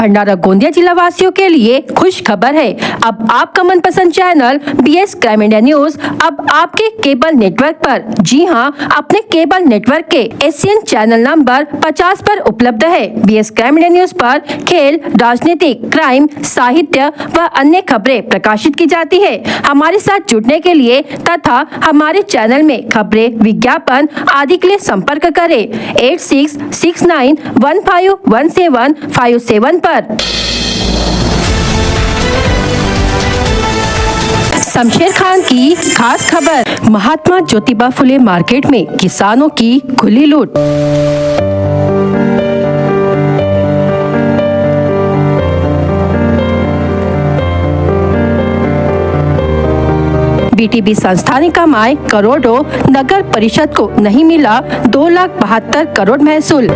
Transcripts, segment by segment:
भंडारा गोंदिया जिला वासियों के लिए खुश खबर है। अब आपका मनपसंद channel BS crime India news अब आपके केबल नेटवर्क पर, जी हां, अपने केबल नेटवर्क के एशियन चैनल नंबर 50 पर उपलब्ध है। BS क्राइम इंडिया न्यूज पर खेल, राजनीतिक, क्राइम, साहित्य व अन्य खबरें प्रकाशित की जाती है। हमारे साथ जुड़ने के लिए तथा हमारे चैनल में खबरें, विज्ञापन आदि के लिए संपर्क करें 8669151757 पर। शमशेर खान की खास खबर, महात्मा ज्योतिबा फुले मार्केट में किसानों की खुली लूट। BTB संस्था ने कमाए करोड़ों, नगर परिषद को नहीं मिला 2,72,00,000 करोड़ महसूल।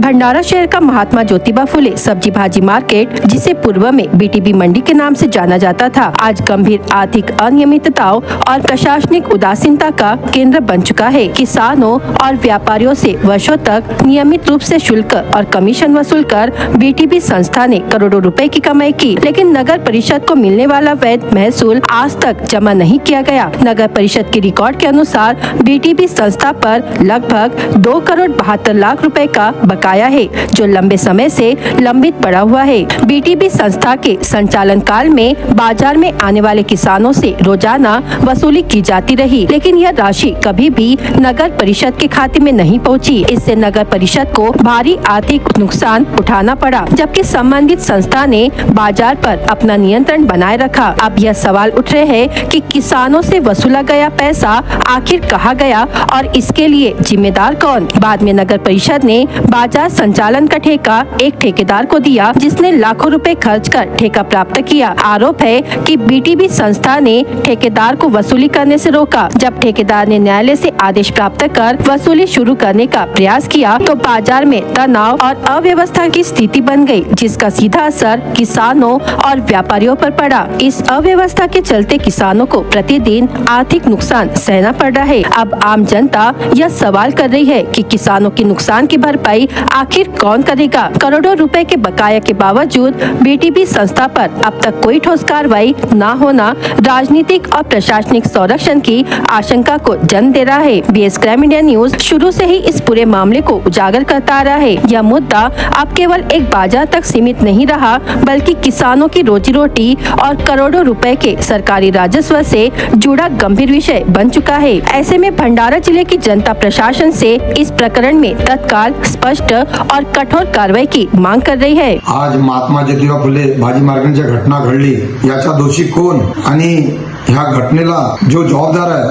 भंडारा शहर का महात्मा ज्योतिबा फुले सब्जी भाजी मार्केट, जिसे पूर्व में BTB मंडी के नाम से जाना जाता था, आज गंभीर आर्थिक अनियमितताओं और प्रशासनिक उदासीनता का केंद्र बन चुका है। किसानों और व्यापारियों से वर्षों तक नियमित रूप से शुल्क और कमीशन वसूल कर BTB संस्था ने करोड़ों रुपए की कमाई की, लेकिन नगर परिषद को मिलने वाला वैध महसूल आज तक जमा नहीं किया गया। नगर परिषद के रिकॉर्ड के अनुसार BTB संस्था पर लगभग 2,72,00,000 रुपए का बकाया है, जो लंबे समय से लंबित पड़ा हुआ है। BTB संस्था के संचालन काल में बाजार में आने वाले किसानों से रोजाना वसूली की जाती रही, लेकिन यह राशि कभी भी नगर परिषद के खाते में नहीं पहुंची। इससे नगर परिषद को भारी आर्थिक नुकसान उठाना पड़ा, जबकि संबंधित संस्था ने बाजार पर अपना नियंत्रण बनाए रखा। अब यह सवाल उठ रहे हैं कि किसानों से वसूला गया पैसा आखिर कहाँ गया और इसके लिए जिम्मेदार कौन। बाद में नगर परिषद ने बाजार संचालन का ठेका एक ठेकेदार को दिया, जिसने लाखों रुपए खर्च कर ठेका प्राप्त किया। आरोप है कि BTB संस्था ने ठेकेदार को वसूली करने से रोका। जब ठेकेदार ने न्यायालय से आदेश प्राप्त कर वसूली शुरू करने का प्रयास किया, तो बाजार में तनाव और अव्यवस्था की स्थिति बन गई, जिसका सीधा असर किसानों और व्यापारियों पर पड़ा। इस अव्यवस्था के चलते किसानों को प्रतिदिन आर्थिक नुकसान सहना पड़ रहा है। अब आम जनता यह सवाल कर रही है कि किसानों की नुकसान की भरपाई आखिर कौन करेगा। करोड़ों रुपए के बकाया के बावजूद BTB संस्था पर अब तक कोई ठोस कार्रवाई न होना राजनीतिक और प्रशासनिक संरक्षण की आशंका को जन्म दे रहा है। BS क्राइम इंडिया न्यूज शुरू से ही इस पूरे मामले को उजागर करता आ रहा है। यह मुद्दा अब केवल एक बाजार तक सीमित नहीं रहा, बल्कि किसानों की रोजी रोटी और करोड़ों रुपए के सरकारी राजस्व से जुड़ा गंभीर विषय बन चुका है। ऐसे में भंडारा जिले की जनता प्रशासन से इस प्रकरण में तत्काल स्पष्ट और कठोर कारवाई की मांग कर रही है। आज महात्मा ज्योतिबा फुले भाजी मार्केटची घटना घडली, याचा दोषी कोण आणि ह्या घटनेला जो जबाबदार आहे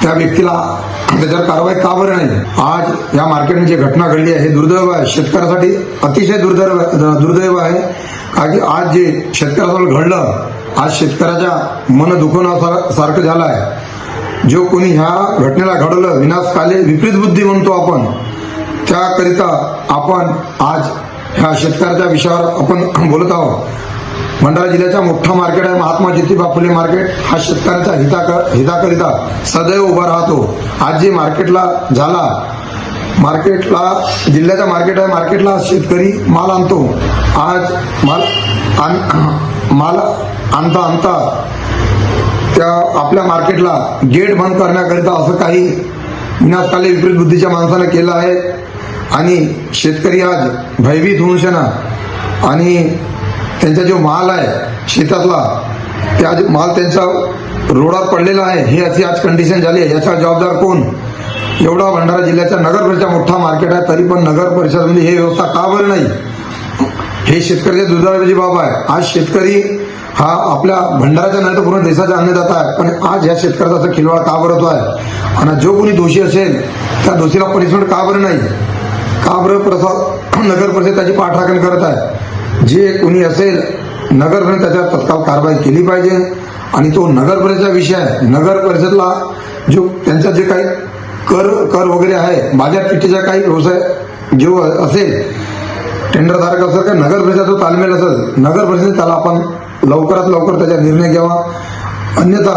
त्या व्यक्तीला त्याच्यावर कारवाई का बरं नाही। आज या मार्केटची घटना घडली आहे, हे दुर्दैव आहे, शेतकऱ्यासाठी अतिशय दुर्दैव आहे। कारण की आज जे शेतकऱ्यासोबत घडलं, आज शेतकऱ्याच्या मन दुखवण्यासारखं झालं आहे। जो कोणी ह्या घटनेला घडवलं, विनाशकाले विपरीत बुद्धी म्हणतो आपण, त्याकरिता आपण आज ह्या शेतकऱ्याच्या विषयावर आपण बोलत आहोत। भंडारा जिल्ह्याचा मोठा मार्केट आहे महात्मा ज्योतिबा फुले मार्केट। हा शेतकऱ्याच्या हिताकरिता सदैव उभा राहतो। आज जे मार्केटला जिल्ह्याचा मार्केट आहे, मार्केटला शेतकरी माल आणतो। आज माल आणता त्या आपल्या मार्केटला गेट बंद करण्याकरिता असं काही विनाशकाली विपरीत बुद्धीच्या माणसाने केलं आहे आणि शेतकरी आज भयभीत होऊन आणि त्यांचा जो माल आहे शेतातला, त्या माल त्यांचा रोडावर पडलेला आहे, हे अशी आज कंडिशन झाली आहे। याचा जबाबदार कोण। एवढा भंडारा जिल्ह्याचा नगर परिषद मोठा मार्केट आहे, तरी पण नगर परिषदमध्ये हे व्यवस्था का बरं नाही, हे शेतकऱ्याच्या दुर्दैवाची बाब आहे। आज शेतकरी हा आपल्या भंडाराच्या नाही तर पूर्ण देशाचा अन्नदाता आहे, पण आज या शेतकऱ्याचा असं खिलवाड का बरं होतो आहे। आणि जो कोणी दोषी असेल त्या दोषीला पनिशमेंट का बरं नाही, का बरं नगर परिषद त्याची पाठराखण करत आहे। जे कोणी असेल नगर परिषद त्याच्यावर तत्काळ कारवाई केली पाहिजे। आणि तो नगर परिषदेचा विषय आहे। नगर परिषदला जो त्यांचा जे काही कर वगैरे आहे, बाजारपेठेचा काही व्यवसाय जो असेल, टेंडरधारक असेल का नगर परिषदेचा तालमेल असेल, नगर परिषद त्याला आपण लवकरात लवकर त्याचा निर्णय घ्यावा। अन्यथा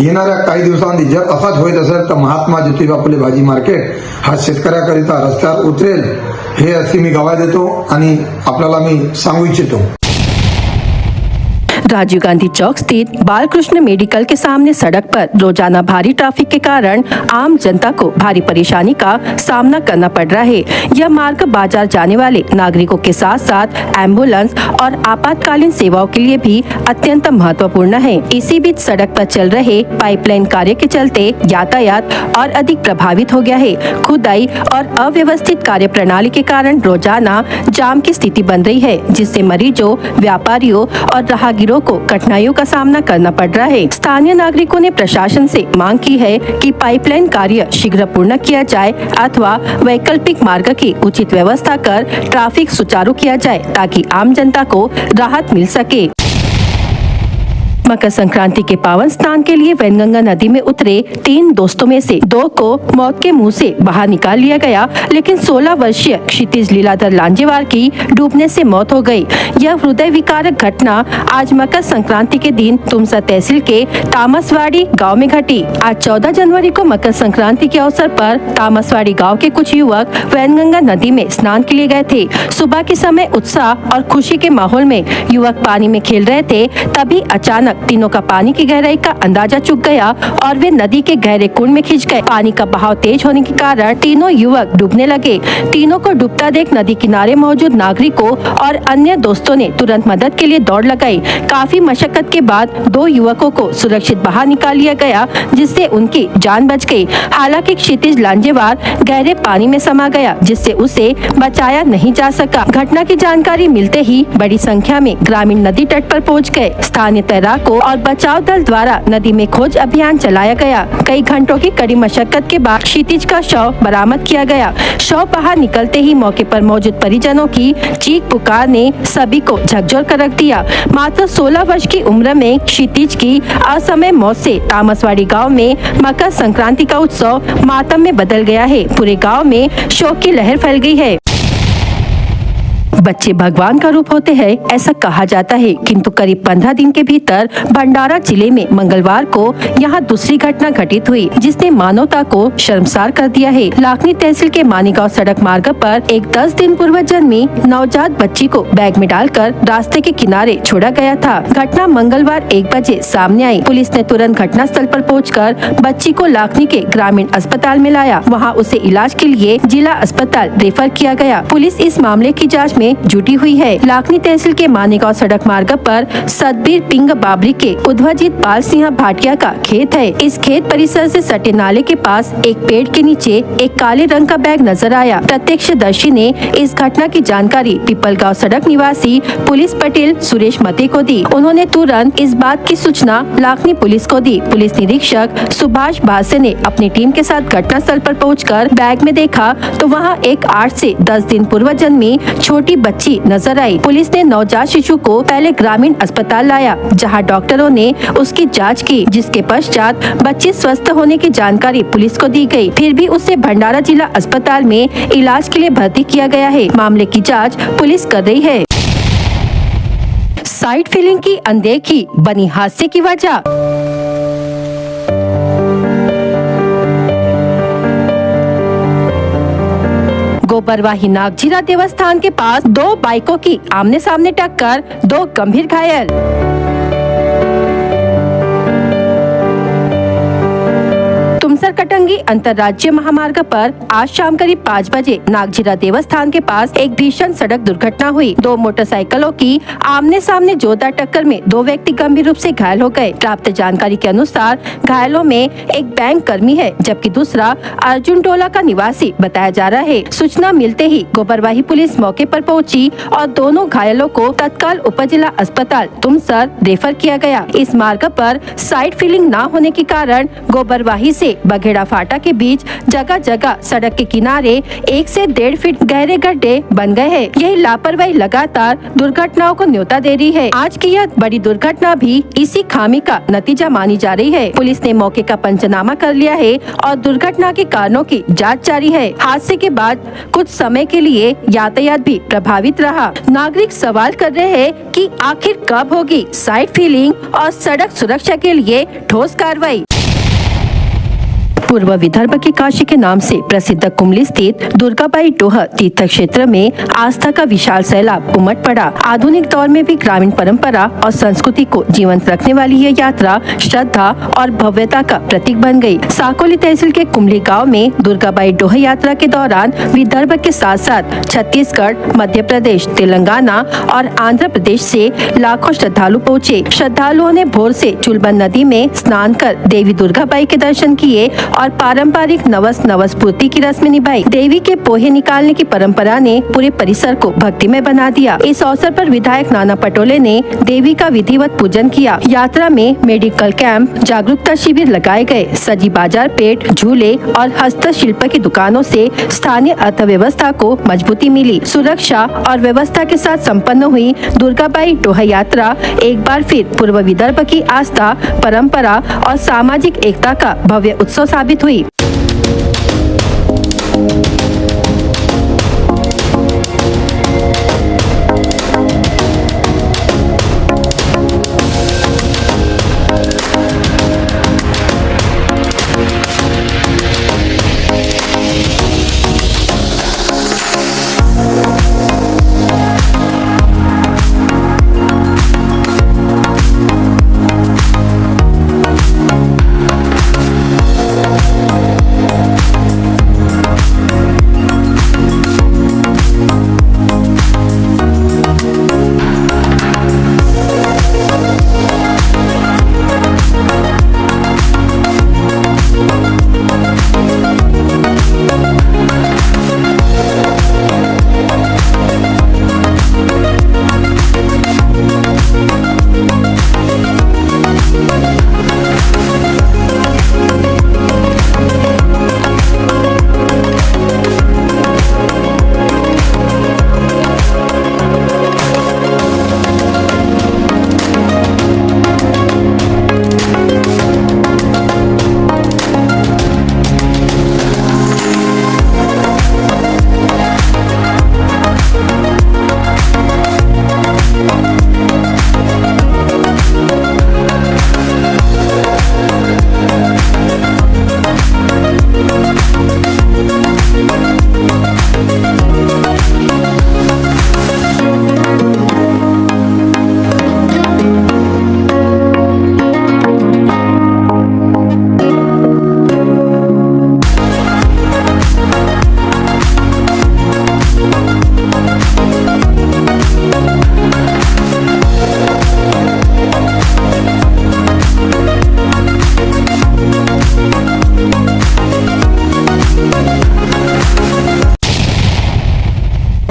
येणाऱ्या काही दिवसांनी जर असाच होत असेल तर महात्मा ज्योतिबा फुले भाजी मार्केट हा शेतकऱ्याकरिता रस्त्यावर उतरेल हे अशी मी ग्वाही देतो आणि आपल्याला मी सांगू इच्छितो। राजीव गांधी चौक स्थित बालकृष्ण मेडिकल के सामने सड़क पर रोजाना भारी ट्रैफिक के कारण आम जनता को भारी परेशानी का सामना करना पड़ रहा है। यह मार्ग बाजार जाने वाले नागरिकों के साथ साथ एम्बुलेंस और आपातकालीन सेवाओं के लिए भी अत्यंत महत्वपूर्ण है। इसी बीच सड़क पर चल रहे पाइपलाइन कार्य के चलते यातायात और अधिक प्रभावित हो गया है। खुदाई और अव्यवस्थित कार्य प्रणाली के कारण रोजाना जाम की स्थिति बन रही है, जिससे मरीजों, व्यापारियों और राहगीरों को कठिनाइयों का सामना करना पड़ रहा है। स्थानीय नागरिकों ने प्रशासन से मांग की है कि पाइपलाइन कार्य शीघ्र पूर्ण किया जाए अथवा वैकल्पिक मार्ग की उचित व्यवस्था कर ट्रैफिक सुचारू किया जाए ताकि आम जनता को राहत मिल सके। मकर संक्रांति के पावन स्नान के लिए वैनगंगा नदी में उतरे 3 दोस्तों में से 2 को मौत के मुंह से बाहर निकाल लिया गया, लेकिन 16 वर्षीय क्षितिज लीलाधर लांजेवार की डूबने से मौत हो गई। यह हृदय विकारक घटना आज मकर संक्रांति के दिन तुमसा तहसील के तामसवाड़ी गांव में घटी। आज 14 जनवरी को मकर संक्रांति के अवसर पर तामसवाड़ी गाँव के कुछ युवक वैनगंगा नदी में स्नान के लिए गए थे। सुबह के समय उत्साह और खुशी के माहौल में युवक पानी में खेल रहे थे, तभी अचानक तीनों का पानी की गहराई का अंदाजा चूक गया और वे नदी के गहरे कुंड में खिंच गए। पानी का बहाव तेज होने के कारण तीनों युवक डूबने लगे। तीनों को डूबता देख नदी किनारे मौजूद नागरिकों और अन्य दोस्तों ने तुरंत मदद के लिए दौड़ लगाई। काफी मशक्कत के बाद 2 युवकों को सुरक्षित बाहर निकाल लिया गया, जिससे उनकी जान बच गई। हालांकि क्षितिज लांजेवार गहरे पानी में समा गया, जिससे उसे बचाया नहीं जा सका। घटना की जानकारी मिलते ही बड़ी संख्या में ग्रामीण नदी तट पर पहुंच गए। स्थानीय तैराक और बचाव दल द्वारा नदी में खोज अभियान चलाया गया। कई घंटों की कड़ी मशक्कत के बाद क्षितिज का शव बरामद किया गया। शव बाहर निकलते ही मौके पर मौजूद परिजनों की चीख पुकार ने सभी को झकझोर कर रख दिया। मात्र 16 वर्ष की उम्र में क्षितिज की असमय मौत से तामसवाड़ी गांव में मकर संक्रांति का उत्सव मातम में बदल गया है। पूरे गांव में शोक की लहर फैल गई है। बच्चे भगवान का रूप होते हैं, ऐसा कहा जाता है, किंतु करीब 15 दिन के भीतर भंडारा जिले में मंगलवार को यहां दूसरी घटना घटित हुई, जिसने मानवता को शर्मसार कर दिया है। लाखनी तहसील के मानीगांव सड़क मार्ग पर एक 10 दिन पूर्व जन्मी नवजात बच्ची को बैग में डालकर रास्ते के किनारे छोड़ा गया था। घटना मंगलवार 1 बजे सामने आई। पुलिस ने तुरंत घटना स्थल पर पहुंचकर बच्ची को लाखनी के ग्रामीण अस्पताल में लाया। वहां उसे इलाज के लिए जिला अस्पताल रेफर किया गया। पुलिस इस मामले की जाँच में जुटी हुई है। लाखनी तहसील के मानेगांव सड़क मार्ग पर सतबीर पिंग बाबरी के उध्वजित पाल सिंह भाटिया का खेत है। इस खेत परिसर से सटे नाले के पास एक पेड़ के नीचे एक काले रंग का बैग नजर आया। प्रत्यक्षदर्शी ने इस घटना की जानकारी पिपलगांव सड़क निवासी पुलिस पटेल सुरेश मते को दी। उन्होंने तुरंत इस बात की सूचना लाखनी पुलिस को दी। पुलिस निरीक्षक सुभाष भासे ने अपनी टीम के साथ घटना स्थल पर पहुंचकर बैग में देखा तो वहां एक 8 से 10 दिन पूर्व जन्मी छोटी बच्ची नजर आई। पुलिस ने नवजात शिशु को पहले ग्रामीण अस्पताल लाया, जहां डॉक्टरों ने उसकी जांच की, जिसके पश्चात बच्ची स्वस्थ होने की जानकारी पुलिस को दी गई। फिर भी उसे भंडारा जिला अस्पताल में इलाज के लिए भर्ती किया गया है। मामले की जांच पुलिस कर रही है। साइड फीलिंग की अनदेखी बनी हादसे की वजह। गोबरवाही नागजीरा देवस्थान के पास 2 बाइकों की आमने सामने टक्कर, 2 गंभीर घायल। तुमसर कटंगी अंतर्राज्यीय महामार्ग पर आज शाम करीब 5 बजे नागजीरा देवस्थान के पास एक भीषण सड़क दुर्घटना हुई। 2 मोटरसाइकिलों की आमने सामने जोरदार टक्कर में 2 व्यक्ति गंभीर रूप से घायल हो गए। प्राप्त जानकारी के अनुसार घायलों में एक बैंक कर्मी है, जबकि दूसरा अर्जुन टोला का निवासी बताया जा रहा है। सूचना मिलते ही गोबरवाही पुलिस मौके पर पहुंची और दोनों घायलों को तत्काल उपजिला अस्पताल तुमसर रेफर किया गया। इस मार्ग पर साइड फीलिंग न होने के कारण गोबरवाही से बघेड़ा फाटा के बीच जगह जगह सड़क के किनारे 1 से 1.5 फीट गहरे गड्ढे बन गए हैं। यही लापरवाही लगातार दुर्घटनाओं को न्योता दे रही है। आज की यह बड़ी दुर्घटना भी इसी खामी का नतीजा मानी जा रही है। पुलिस ने मौके का पंचनामा कर लिया है और दुर्घटना के कारणों की जांच जारी है। हादसे के बाद कुछ समय के लिए यातायात भी प्रभावित रहा। नागरिक सवाल कर रहे हैं कि आखिर कब होगी साइड फिलिंग और सड़क सुरक्षा के लिए ठोस कार्रवाई। पूर्व विदर्भ के काशी के नाम से प्रसिद्ध कुमली स्थित दुर्गाबाई डोह तीर्थ क्षेत्र में आस्था का विशाल सैलाब उमड़ पड़ा। आधुनिक दौर में भी ग्रामीण परंपरा और संस्कृति को जीवंत रखने वाली यह यात्रा श्रद्धा और भव्यता का प्रतीक बन गई। साकोली तहसील के कुमली गांव में दुर्गाबाई डोह यात्रा के दौरान विदर्भ के साथ साथ छत्तीसगढ़, मध्य प्रदेश, तेलंगाना और आंध्र प्रदेश से लाखों श्रद्धालु पहुँचे। श्रद्धालुओं ने भोर से चुलबन नदी में स्नान कर देवी दुर्गाबाई के दर्शन किए और पारंपरिक नवस पूर्ति की रस्में निभाई। देवी के पोहे निकालने की परंपरा ने पूरे परिसर को भक्तिमय बना दिया। इस अवसर पर विधायक नाना पटोले ने देवी का विधिवत पूजन किया। यात्रा में मेडिकल कैंप, जागरूकता शिविर लगाए गए। सजी बाजार पेट, झूले और हस्तशिल्प की दुकानों से स्थानीय अर्थव्यवस्था को मजबूती मिली। सुरक्षा और व्यवस्था के साथ संपन्न हुई दुर्गाबाई डोह यात्रा एक बार फिर पूर्व विदर्भ की आस्था, परंपरा और सामाजिक एकता का भव्य उत्सव साबित हुई।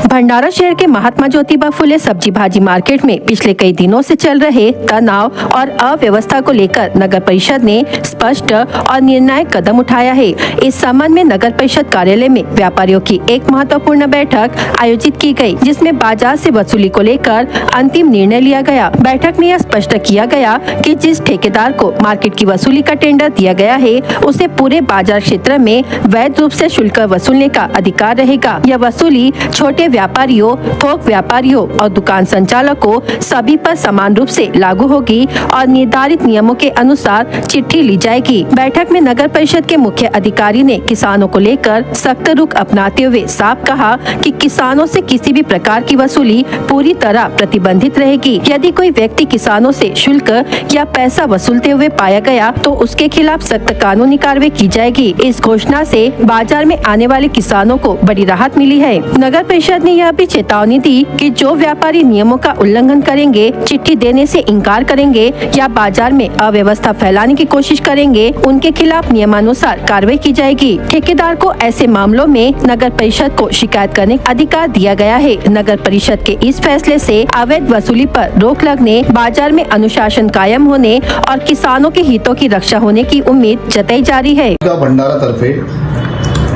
भंडारा शहर के महात्मा ज्योतिबा फुले सब्जी भाजी मार्केट में पिछले कई दिनों से चल रहे तनाव और अव्यवस्था को लेकर नगर परिषद ने स्पष्ट और निर्णायक कदम उठाया है। इस संबंध में नगर परिषद कार्यालय में व्यापारियों की एक महत्वपूर्ण बैठक आयोजित की गई, जिसमें बाजार से वसूली को लेकर अंतिम निर्णय लिया गया। बैठक में यह स्पष्ट किया गया कि जिस ठेकेदार को मार्केट की वसूली का टेंडर दिया गया है, उसे पूरे बाजार क्षेत्र में वैध रूप से शुल्क वसूलने का अधिकार रहेगा। यह वसूली छोटे व्यापारियों, थोक व्यापारियों और दुकान संचालकों सभी पर समान रूप से लागू होगी और निर्धारित नियमों के अनुसार चिट्ठी ली जाएगी। बैठक में नगर परिषद के मुख्य अधिकारी ने किसानों को लेकर सख्त रुख अपनाते हुए साफ कहा कि किसानों से किसी भी प्रकार की वसूली पूरी तरह प्रतिबंधित रहेगी। यदि कोई व्यक्ति किसानों से शुल्क या पैसा वसूलते हुए पाया गया तो उसके खिलाफ सख्त कानूनी कार्रवाई की जाएगी। इस घोषणा से बाजार में आने वाले किसानों को बड़ी राहत मिली है। नगर परिषद ने यह भी चेतावनी दी कि जो व्यापारी नियमों का उल्लंघन करेंगे, चिट्ठी देने से इनकार करेंगे या बाजार में अव्यवस्था फैलाने की कोशिश करेंगे, उनके खिलाफ नियमानुसार कार्रवाई की जाएगी। ठेकेदार को ऐसे मामलों में नगर परिषद को शिकायत करने का अधिकार दिया गया है। नगर परिषद के इस फैसले से अवैध वसूली पर रोक लगने, बाजार में अनुशासन कायम होने और किसानों के हितों की रक्षा होने की उम्मीद जताई जा रही है। भंडारातर्फे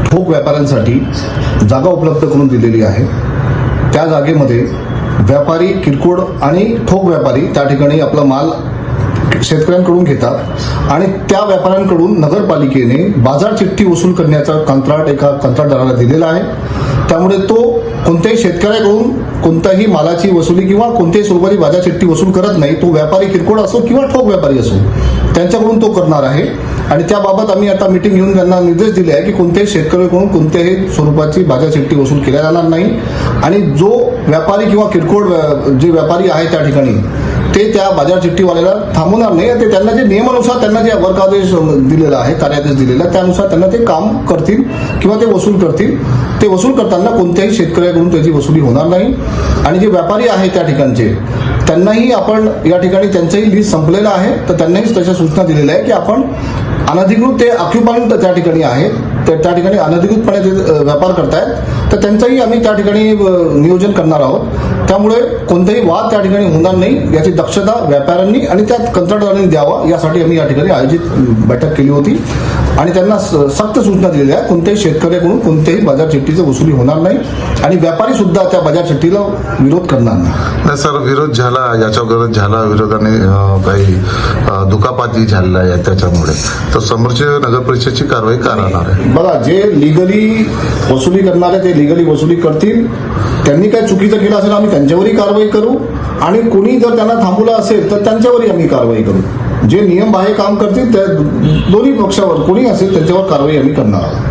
ठोक व्यापाऱ्यांसाठी जागा उपलब्ध करून दिलेली आहे। त्या जागेमध्ये व्यापारी, किरकोळ आणि ठोक व्यापारी त्या ठिकाणी आपला माल शेतकऱ्यांकडून घेतात आणि त्या व्यापाऱ्यांकडून नगरपालिकेने बाजार चिठ्ठी वसूल करण्याचा कंत्राट एका कंत्राटदाराला दिलेला आहे। त्यामुळे तो कोणत्याही शेतकऱ्याकडून कोणत्याही मालाची वसुली किंवा कोणत्याही स्वरूपाची बाजार चिठ्ठी वसूल करत नाही। तो व्यापारी किरकोळ असो किंवा ठोक व्यापारी असो, त्यांच्याकडून तो करणार आहे। आणि त्याबाबत आम्ही आता मीटिंग घेऊन त्यांना निर्देश दिले आहे की कोणत्याही शेतकऱ्याकडून कोणत्याही स्वरूपाची बाजार चिठ्ठी वसूल केल्या जाणार नाही आणि जो व्यापारी किंवा किरकोळ जे व्यापारी आहे त्या ठिकाणी ते त्या बाजार चिठ्ठीवाल्याला थांबवणार नाही। ते त्यांना जे नियमानुसार त्यांना जे वर्क आदेश दिलेला आहे, कार्यादेश दिलेला आहे, त्यानुसार त्यांना ते काम करतील किंवा ते वसूल करतील। ते वसूल करताना कोणत्याही शेतकऱ्याकडून त्याची वसुली होणार नाही आणि जे व्यापारी आहे त्या ठिकाणचे त्यांनाही आपण या ठिकाणी त्यांचंही लीज संपलेलं आहे, तर त्यांनाही तशा सूचना दिलेल्या आहे की आपण अनधिकृत ते ऑक्युपंट त्या ठिकाणी आहेत, त्या ठिकाणी अनधिकृतपणे ते व्यापार करतायत, तर त्यांचंही आम्ही त्या ठिकाणी नियोजन करणार आहोत। त्यामुळे कोणताही वाद त्या ठिकाणी होणार नाही याची दक्षता व्यापाऱ्यांनी आणि त्या कंत्राटदारांनी द्यावा, यासाठी आम्ही या ठिकाणी आयोजित बैठक केली होती आणि त्यांना सक्त सूचना दिलेल्या आहेत कोणत्याही शेतकऱ्याकडून कोणत्याही बाजार चिठ्ठीची वसुली होणार नाही आणि व्यापारी सुद्धा त्या बाजार चिठ्ठीला विरोध करणार नाही। सर, विरोध झाला, याच्या विरोध झाला, विरोधाने काही दुखापती झालेल्या आहे त्याच्यामुळे, तर समोरचे नगर परिषदची कारवाई का राहणार आहे? बघा, जे लिगली वसुली करणारे ते लिगली वसुली करतील। त्यांनी काय चुकीचं केलं असेल आम्ही त्यांच्यावरही कारवाई करू आणि कोणी जर त्यांना थांबवलं असेल तर त्यांच्यावरही आम्ही कारवाई करू। जे नियम बाह्य काम करतील त्या दोन्ही पक्षावर कोणी असेल त्यांच्यावर कारवाई आम्ही करणार आहोत।